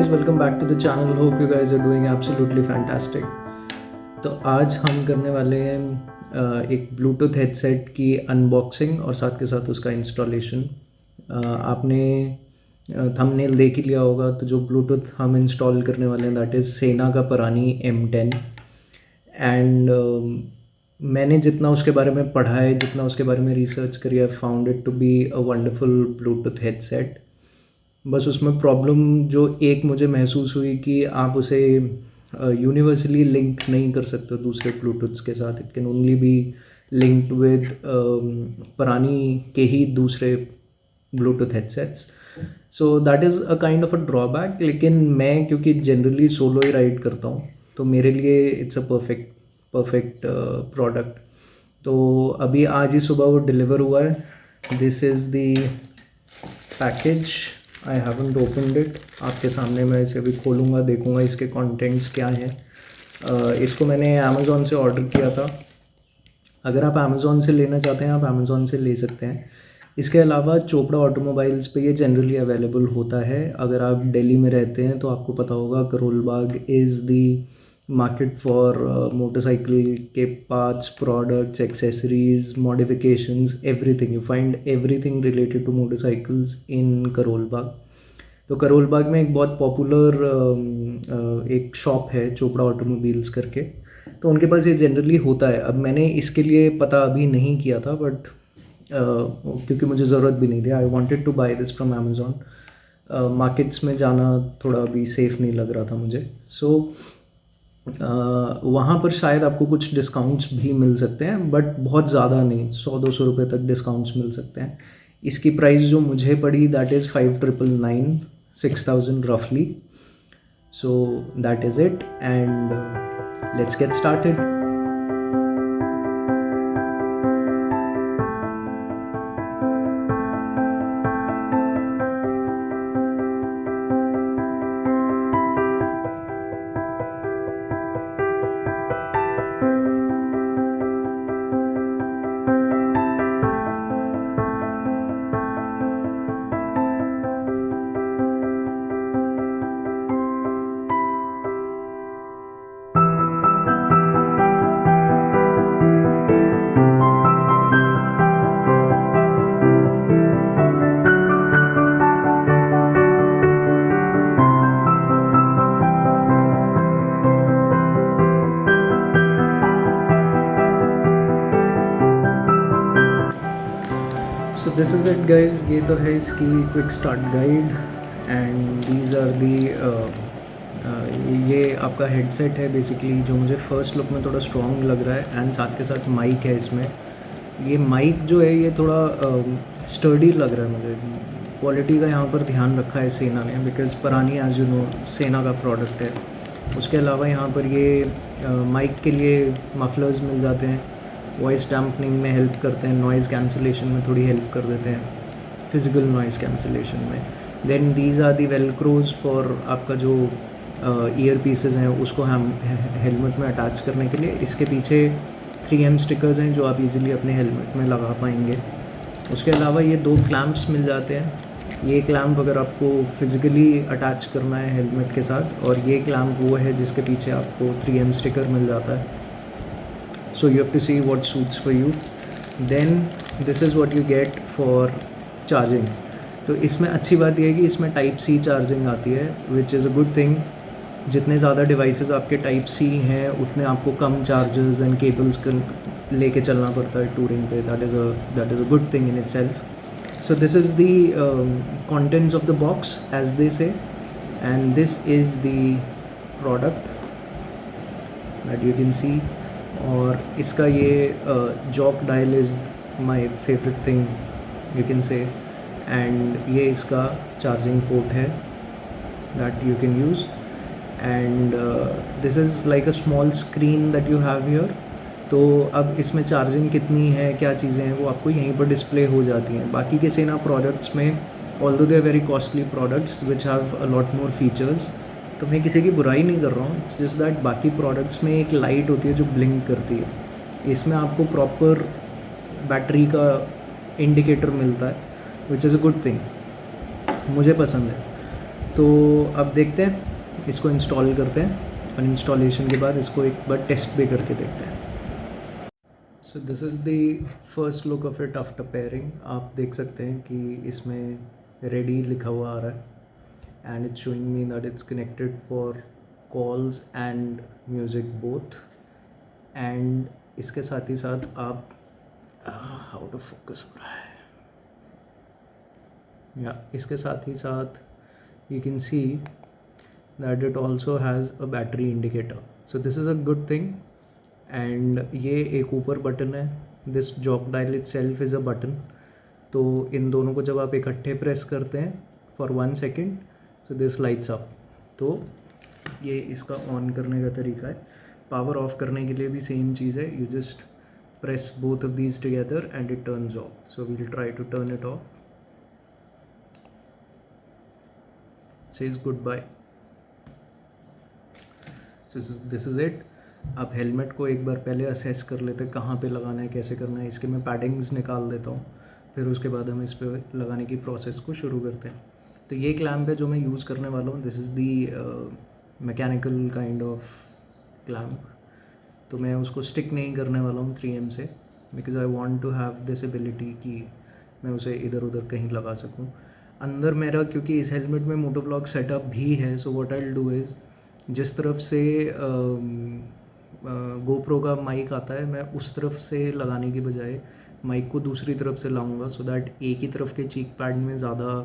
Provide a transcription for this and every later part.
guys, welcome back to the channel. Hope you guys are doing absolutely fantastic. तो आज हम करने वाले हैं एक ब्लूटूथ हेडसेट की अनबॉक्सिंग और साथ के साथ उसका इंस्टॉलेशन। आपने थंबनेल देख ही लिया होगा। तो जो ब्लूटूथ हम इंस्टॉल करने वाले हैं दैट इज़ सेना का परानी M10 एंड मैंने जितना उसके बारे में पढ़ा है, जितना उसके बारे में रिसर्च करी, I found it to be a wonderful Bluetooth headset. बस उसमें प्रॉब्लम जो एक मुझे महसूस हुई कि आप उसे यूनिवर्सली लिंक नहीं कर सकते दूसरे ब्लूटूथ्स के साथ। It can only be linked with परानी के ही दूसरे Bluetooth headsets. So that is a kind of a drawback. लेकिन मैं क्योंकि जनरली सोलो ही राइड करता हूँ तो मेरे लिए इट्स अ परफेक्ट प्रोडक्ट। तो अभी आज ही सुबह वो डिलीवर हुआ है। This is the package. I haven't opened it. आपके सामने मैं इसे अभी खोलूँगा, देखूँगा इसके कंटेंट्स क्या हैं। इसको मैंने अमेज़ॉन से ऑर्डर किया था। अगर आप अमेज़ॉन से लेना चाहते हैं आप अमेज़ॉन से ले सकते हैं। इसके अलावा चोपड़ा ऑटोमोबाइल्स पे ये जनरली अवेलेबल होता है। अगर आप दिल्ली में रहते हैं तो आपको पता होगा Karol Bagh is the market for motorcycle के parts, products, accessories, modifications, everything. You find everything related to motorcycles in Karol Bagh. तो करोल बाग में एक बहुत पॉपुलर एक शॉप है चोपड़ा ऑटोमोबाइल्स करके। तो उनके पास ये जनरली होता है। अब मैंने इसके लिए पता अभी नहीं किया था बट क्योंकि मुझे ज़रूरत भी नहीं थी। I wanted to buy this from Amazon. Markets में जाना थोड़ा अभी सेफ़ नहीं लग रहा था मुझे। सो वहाँ पर शायद आपको कुछ डिस्काउंट्स भी मिल सकते हैं बट बहुत ज़्यादा नहीं, 100-200 रुपये तक डिस्काउंट्स मिल सकते हैं। इसकी प्राइस जो मुझे पड़ी दैट इज़ 5,999, 6,000 रफली। So that is it and let's get started. So this is it guys. ये तो है इसकी quick start guide and these are the ये आपका हेडसेट है बेसिकली, जो मुझे फ़र्स्ट लुक में थोड़ा स्ट्रॉन्ग लग रहा है एंड साथ के साथ माइक है इसमें। ये माइक जो है ये थोड़ा स्टर्डी लग रहा है मुझे। क्वालिटी का यहाँ पर ध्यान रखा है सेना ने, बिकॉज़ परानी एज यू नो सेना का प्रोडक्ट है। उसके अलावा यहाँ पर ये माइक के लिए मफलर्स मिल जाते हैं, वॉइस डैम्पनिंग में हेल्प करते हैं, नॉइज़ कैंसिलेशन में थोड़ी हेल्प कर देते हैं, फिजिकल नॉइज़ कैंसिलेशन में। Then these are the velcros for आपका जो ईयर पीसेज हैं उसको हम हेलमेट में अटैच करने के लिए। इसके पीछे 3M स्टिकर्स हैं जो आप इजीली अपने हेलमेट में लगा पाएंगे। उसके अलावा ये 2 क्लैम्प्स मिल जाते हैं। ये क्लैम्प अगर आपको फिज़िकली अटैच करना है हेलमेट के साथ, और ये क्लैम्प वो है जिसके पीछे आपको 3M स्टिकर मिल जाता है। So you have to see what suits for you. Then this is what you get for charging. तो इसमें अच्छी बात यह है कि इसमें Type-C चार्जिंग आती है, which is a good thing. जितने ज़्यादा डिवाइसेस आपके Type-C हैं उतने आपको कम चार्जर्स एंड केबल्स लेके चलना पड़ता है टूरिंग पे। That is a good thing in itself. So this is the contents of the box as they say, and this is the product that you can see. और इसका ये jog dial is my favourite thing you can say, and ये इसका charging port है that you can use. And this is like a small screen that you have here. तो अब इसमें charging कितनी है, क्या चीज़ें हैं, वो आपको यहीं पर डिस्प्ले हो जाती हैं। बाकी के सेना प्रोडक्ट्स में although they are very costly products which have a lot more features, तो मैं किसी की बुराई नहीं कर रहा हूँ। इट्स जस्ट दैट बाकी प्रोडक्ट्स में एक लाइट होती है जो ब्लिंक करती है, इसमें आपको प्रॉपर बैटरी का इंडिकेटर मिलता है, which is a good thing, मुझे पसंद है। तो अब देखते हैं, इसको इंस्टॉल करते हैं और इंस्टॉलेशन के बाद इसको एक बार टेस्ट भी करके देखते हैं। सो this is the first look of it after pairing. आप देख सकते हैं कि इसमें रेडी लिखा हुआ आ रहा है and it's showing me that it's connected for calls and music both. And इसके साथ ही साथ आप आउट ऑफ फोकस हो रहा है या इसके साथ ही साथ you can see that it also has a battery indicator, so this is a good thing. And ये एक ऊपर बटन है, this jog dial itself is a button, तो इन दोनों को जब आप इकट्ठे प्रेस करते हैं for 1 second so this lights up। तो ये इसका ऑन करने का तरीका है। पावर ऑफ करने के लिए भी सेम चीज़ है, you just press both of these together and it turns off, so we'll try to turn it off। says goodbye। so this is it। आप हेलमेट को एक बार पहले असेस कर लेते हैं कहाँ पे लगाना है, कैसे करना है। इसके मैं पैडिंग्स निकाल देता हूँ, फिर उसके बाद हम इस पर लगाने की प्रोसेस को शुरू करते हैं। तो ये क्लैम्प है जो मैं यूज़ करने वाला हूँ, this is the mechanical kind of clamp. तो मैं उसको स्टिक नहीं करने वाला हूँ 3M से, because I want to have this ability कि मैं उसे इधर उधर कहीं लगा सकूँ। अंदर मेरा, क्योंकि इस हेलमेट में मोटोब्लॉक सेटअप भी है, so what I will do is, जिस तरफ से गोप्रो का माइक आता है मैं उस तरफ से लगाने की बजाय माइक को दूसरी तरफ से लाऊंगा, सो दैट एक ही तरफ के चीक पैड में ज़्यादा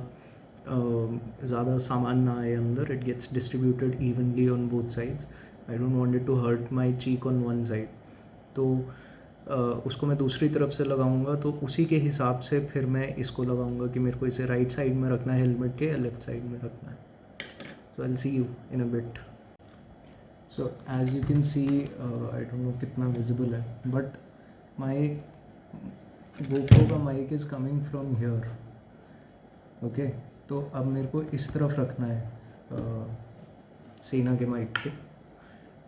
सामान ना आए अंदर। It gets distributed evenly on both sides. I don't want it to hurt my cheek on one side. तो उसको मैं दूसरी तरफ से लगाऊंगा, तो उसी के हिसाब से फिर मैं इसको लगाऊंगा कि मेरे को इसे राइट साइड में रखना है हेलमेट के या लेफ़्ट साइड में रखना है। So I will see you in a bit. So as you can see, I don't know कितना विजिबल है, बट माई GoPro का mic is coming from here. Okay, तो अब मेरे को इस तरफ रखना है सेना के माइक पे।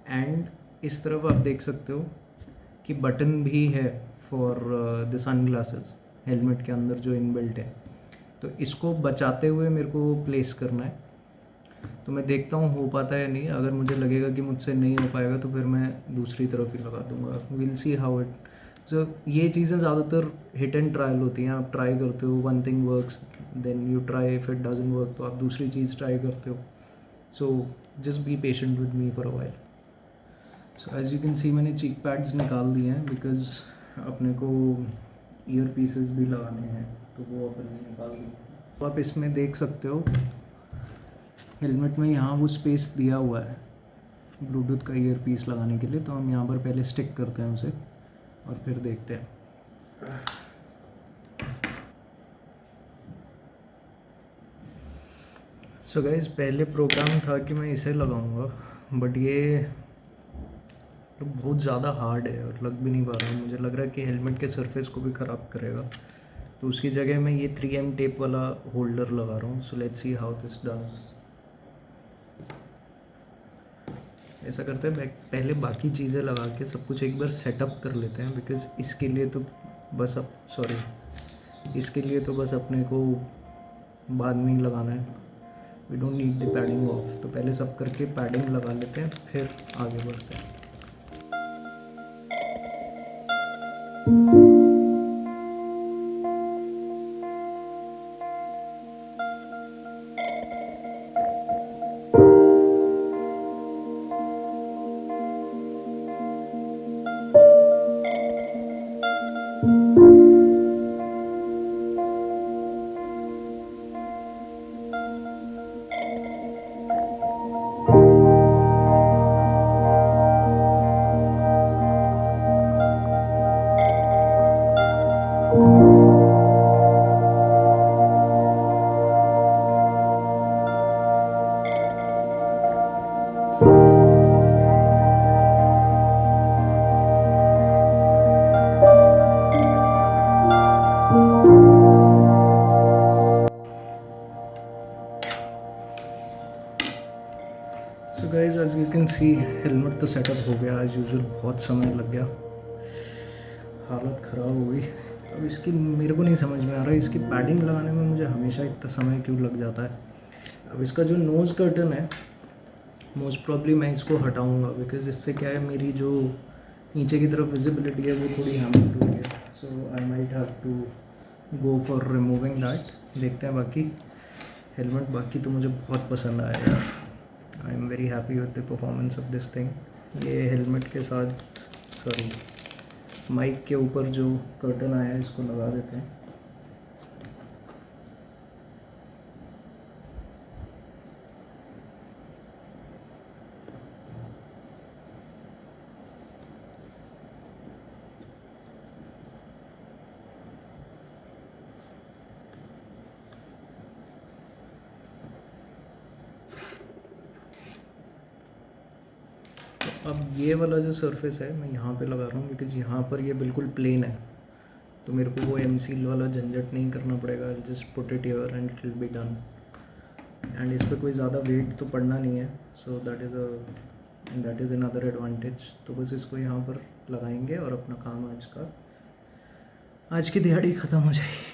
एंड इस तरफ आप देख सकते हो कि बटन भी है for the sunglasses helmet के अंदर जो इनबिल्ट है। तो इसको बचाते हुए मेरे को प्लेस करना है। तो मैं देखता हूँ हो पाता है या नहीं। अगर मुझे लगेगा कि मुझसे नहीं हो पाएगा तो फिर मैं दूसरी तरफ ही लगा दूँगा। Will see how it. So ये चीज़ें ज़्यादातर हिट एंड ट्रायल होती हैं। आप ट्राई करते हो, one thing works, then you try, if it doesn't work तो आप दूसरी चीज़ ट्राई करते हो। So just be patient with me for a while. So as you can see मैंने चीक पैड्स निकाल दिए हैं, बिकॉज अपने को ईयर पीसेस भी लगाने हैं, तो वो अपन ने निकाल दिए। तो आप इसमें देख सकते हो हेलमेट में यहाँ वो स्पेस दिया हुआ है ब्लूटूथ का ईयर पीस लगाने के लिए। तो हम यहाँ पर पहले स्टिक करते हैं उसे और फिर देखते हैं। सो गाइस, पहले प्रोग्राम था कि मैं इसे लगाऊंगा, बट ये बहुत ज़्यादा हार्ड है और लग भी नहीं पा रहा। मुझे लग रहा है कि हेलमेट के सरफेस को भी ख़राब करेगा, तो उसकी जगह मैं ये 3M टेप वाला होल्डर लगा रहा हूँ। So let's see how this does. ऐसा करते हैं, पहले बाकी चीज़ें लगा के सब कुछ एक बार सेटअप कर लेते हैं, बिकॉज़ इसके लिए तो बस अपने को बाद में ही लगाना है। We don't need the padding off. तो पहले सब करके पैडिंग लगा लेते हैं, फिर आगे बढ़ते हैं। So guys, as you can see helmet तो सेटअप हो गया एज यूजुअल। बहुत समय लग गया, हालत ख़राब हो गई। अब इसकी मेरे को नहीं समझ में आ रहा है, इसकी पैडिंग लगाने में मुझे हमेशा इतना समय क्यों लग जाता है। अब इसका जो नोज़ कर्टन है मोस्ट प्रॉब्ली मैं इसको हटाऊंगा, बिकॉज इससे क्या है मेरी जो नीचे की तरफ विजिबिलिटी है वो थोड़ी हैम्पर्ड हुई है। So I might have to go for removing that. देखते हैं। बाकी हेलमेट बाकी तो मुझे बहुत पसंद आया यार। I am very happy with the performance of this thing. ये हेलमेट के साथ सॉरी माइक के ऊपर जो कर्टन आया है इसको लगा देते हैं। अब ये वाला जो सरफेस है मैं यहाँ पे लगा रहा हूँ, बिकॉज़ यहाँ पर ये बिल्कुल प्लेन है, तो मेरे को वो एम सील वाला झंझट नहीं करना पड़ेगा। Just put it here and it will be done. And इस पर कोई ज़्यादा वेट तो पड़ना नहीं है, सो दैट इज़ अनदर एडवांटेज। तो बस इसको यहाँ पर लगाएंगे और अपना काम आज की दिहाड़ी ख़त्म हो जाएगी।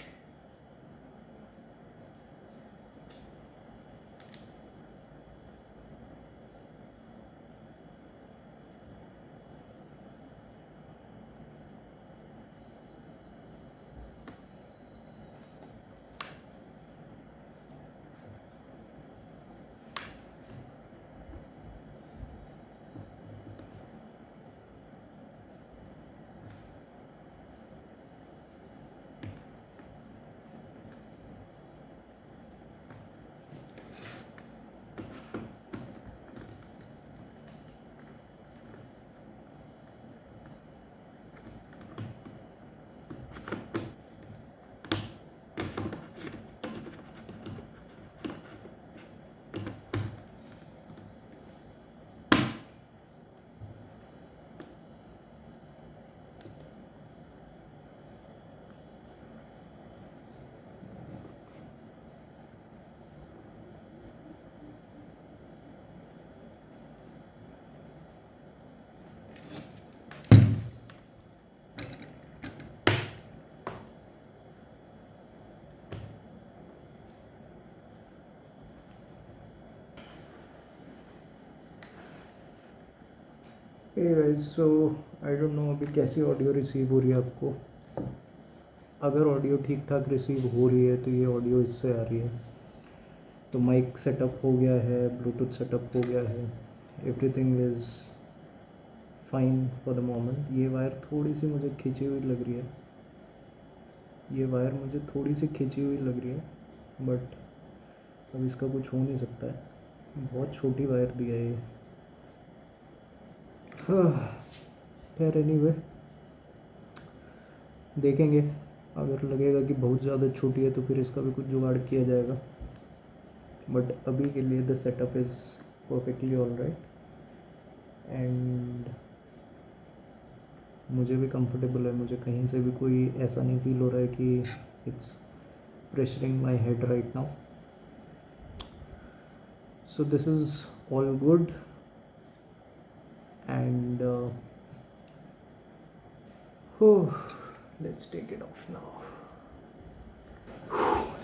सो आई डोंट नो अभी कैसी ऑडियो रिसीव हो रही है आपको। अगर ऑडियो ठीक ठाक रिसीव हो रही है तो ये ऑडियो इससे आ रही है। तो माइक सेटअप हो गया है, ब्लूटूथ सेटअप हो गया है, everything is fine for the moment. ये वायर थोड़ी सी मुझे खींची हुई लग रही है, बट अब इसका कुछ हो नहीं सकता है। बहुत छोटी वायर दी है ये। खैर एनीवे देखेंगे, अगर लगेगा कि बहुत ज़्यादा छोटी है तो फिर इसका भी कुछ जुगाड़ किया जाएगा, बट अभी के लिए the setup is perfectly all right. And मुझे भी कंफर्टेबल है, मुझे कहीं से भी कोई ऐसा नहीं फील हो रहा है कि it's pressuring my head right now. So this is all good and let's take it off now.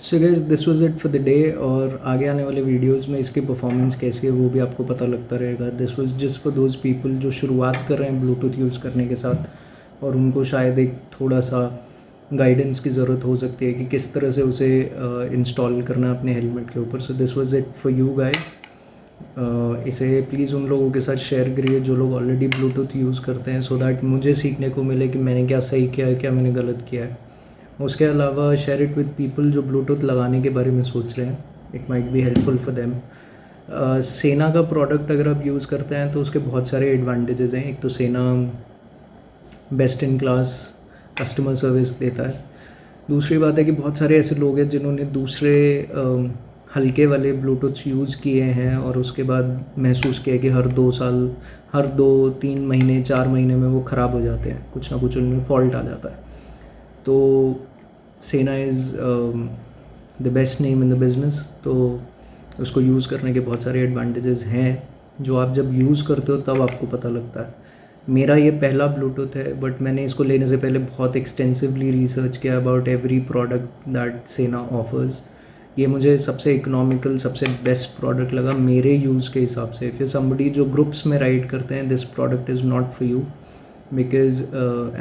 So guys, this was it for the day। और आगे आने वाले वीडियोस में इसकी परफॉर्मेंस कैसी है वो भी आपको पता लगता रहेगा। This was just for those people जो शुरुआत कर रहे हैं ब्लूटूथ यूज़ करने के साथ, और उनको शायद एक थोड़ा सा गाइडेंस की ज़रूरत हो सकती है कि किस तरह से उसे इंस्टॉल करना है अपने हेलमेट के ऊपर। So this was it for you guys. इसे प्लीज़ उन लोगों के साथ शेयर करिए जो लोग ऑलरेडी ब्लूटूथ यूज़ करते हैं, सो दैट मुझे सीखने को मिले कि मैंने क्या सही किया है, क्या मैंने गलत किया है। उसके अलावा शेयर इट विद पीपल जो ब्लूटूथ लगाने के बारे में सोच रहे हैं, it might be helpful for them. सेना का प्रोडक्ट अगर आप यूज़ करते हैं तो उसके बहुत सारे एडवांटेजेस हैं। एक तो सेना best in class customer service देता है। दूसरी बात है कि बहुत सारे ऐसे लोग हैं जिन्होंने दूसरे हल्के वाले ब्लूटूथ यूज़ किए हैं और उसके बाद महसूस किया कि हर 2-3 महीने 4 महीने में वो ख़राब हो जाते हैं, कुछ ना कुछ उनमें फॉल्ट आ जाता है। तो सेना is the best name in the business. तो उसको यूज़ करने के बहुत सारे एडवांटेजेस हैं जो आप जब यूज़ करते हो तब आपको पता लगता है। मेरा ये पहला ब्लूटूथ है, बट मैंने इसको लेने से पहले बहुत एक्सटेंसिवली रिसर्च किया अबाउट एवरी प्रोडक्ट दैट सेना ऑफर्स, ये मुझे सबसे इकोनॉमिकल, सबसे बेस्ट प्रोडक्ट लगा मेरे यूज़ के हिसाब से. फिर समबडी जो ग्रुप्स में राइड करते हैं, this product is not for you, because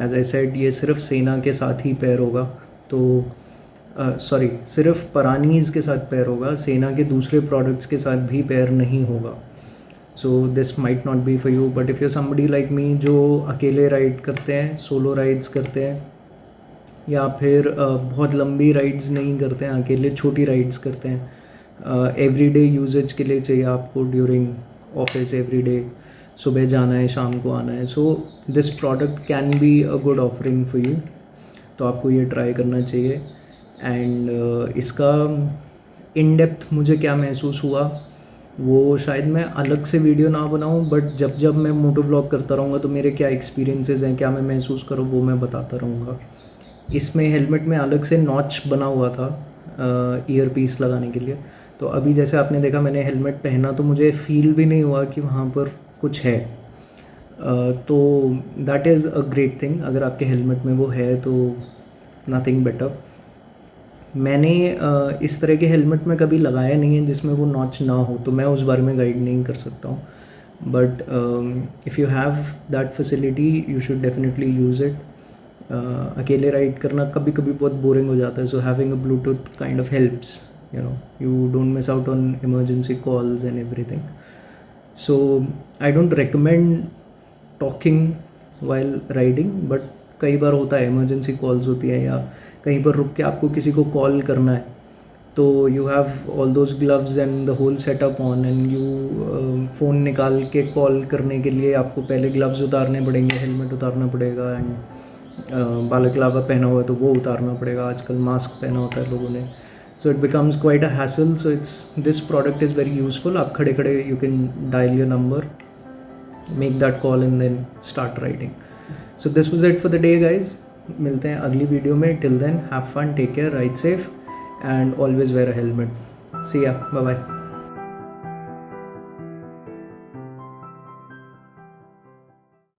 as I said ये सिर्फ सेना के साथ ही पेयर होगा. तो सॉरी, सिर्फ परानीज़ के साथ पेयर होगा, सेना के दूसरे प्रोडक्ट्स के साथ भी पेयर नहीं होगा. So this might not be for you. But if you somebody like me जो अकेले राइड करते हैं, सोलो राइड्स करते हैं, या फिर बहुत लंबी राइड्स नहीं करते हैं, अकेले छोटी राइड्स करते हैं, एवरीडे यूजेज के लिए चाहिए आपको, ड्यूरिंग ऑफिस एवरीडे, सुबह जाना है शाम को आना है. So this product can be a good offering for you. तो आपको ये ट्राई करना चाहिए. एंड इसका इन डेप्थ मुझे क्या महसूस हुआ वो शायद मैं अलग से वीडियो ना बनाऊं, बट जब जब मैं मोटो ब्लॉग करता रहूँगा तो मेरे क्या एक्सपीरियंसेस हैं, क्या मैं महसूस करूँ, वो मैं बताता रहूँगा. इसमें हेलमेट में अलग से नॉच बना हुआ था ईयर पीस लगाने के लिए. तो अभी जैसे आपने देखा मैंने हेलमेट पहना तो मुझे फील भी नहीं हुआ कि वहाँ पर कुछ है. तो that is a great thing. अगर आपके हेलमेट में वो है तो नथिंग बेटर. मैंने इस तरह के हेलमेट में कभी लगाया नहीं है जिसमें वो नॉच ना हो, तो मैं उस बारे में गाइड नहीं कर सकता हूँ. But if you have that facility you should definitely use it. अकेले राइड करना कभी कभी बहुत बोरिंग हो जाता है. So having a Bluetooth kind of helps, you don't miss out on emergency calls and everything. So I don't recommend talking while riding, but कई बार होता है इमरजेंसी कॉल्स होती है या कहीं पर रुक के आपको किसी को कॉल करना है, तो you have all those gloves and the whole setup on and you phone निकाल के कॉल करने के लिए आपको पहले ग्लव्स उतारने पड़ेंगे, हेलमेट उतारना पड़ेगा, एंड बालकलावा पहना हुआ है तो वो उतारना पड़ेगा. आजकल मास्क पहना होता है लोगों ने. So it becomes quite a hassle. So this product is very useful. आप खड़े खड़े you can dial your number, make that call and then start riding. So this was it for the day, guys. मिलते हैं अगली video में. Till then, have fun, take care, ride safe, and always wear a helmet. See ya. Bye bye.